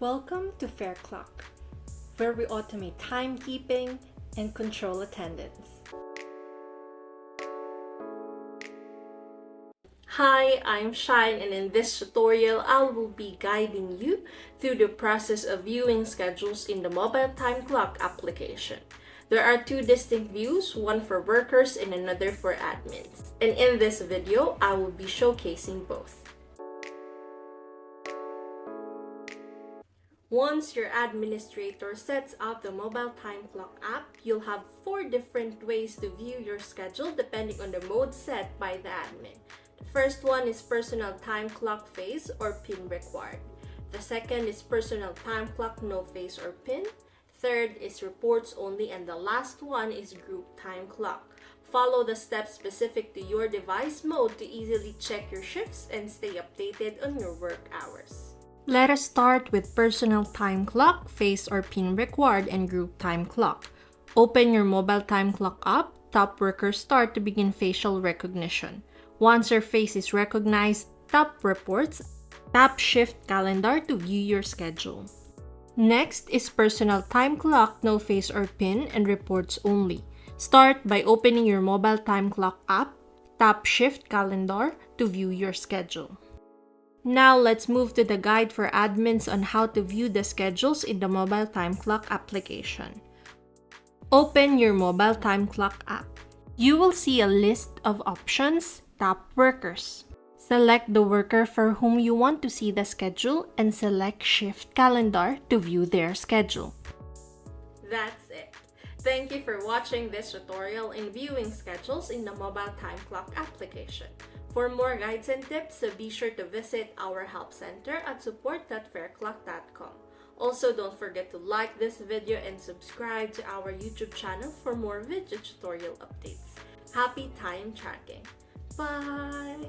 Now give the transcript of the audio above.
Welcome to Fareclock, where we automate timekeeping and control attendance. Hi, I'm Shine, and in this tutorial, I will be guiding you through the process of viewing schedules in the mobile time clock application. There are two distinct views, one for workers and another for admins. And in this video, I will be showcasing both. Once your administrator sets up the mobile time clock app, you'll have 4 different ways to view your schedule depending on the mode set by the admin. The first one is personal time clock phase or pin required. The second is personal time clock no phase or pin. Third is reports only, and the last one is group time clock. Follow the steps specific to your device mode to easily check your shifts and stay updated on your work hours. Let us start with personal time clock, phase or pin required, and group time clock. Open your mobile time clock app, tap worker start to begin facial recognition. Once your face is recognized, tap reports, tap shift calendar to view your schedule. Next is personal time clock, no phase or pin, and reports only. Start by opening your mobile time clock app, tap shift calendar to view your schedule. Now let's move to the guide for admins on how to view the schedules in the mobile time clock application. Open your mobile time clock app. You will see a list of options. Tap workers. Select the worker for whom you want to see the schedule and select shift calendar to view their schedule. That's it. Thank you for watching this tutorial in viewing schedules in the mobile time clock application. For more guides and tips, be sure to visit our help center at support.fareclock.com. Also, don't forget to like this video and subscribe to our YouTube channel for more video tutorial updates. Happy time tracking! Bye!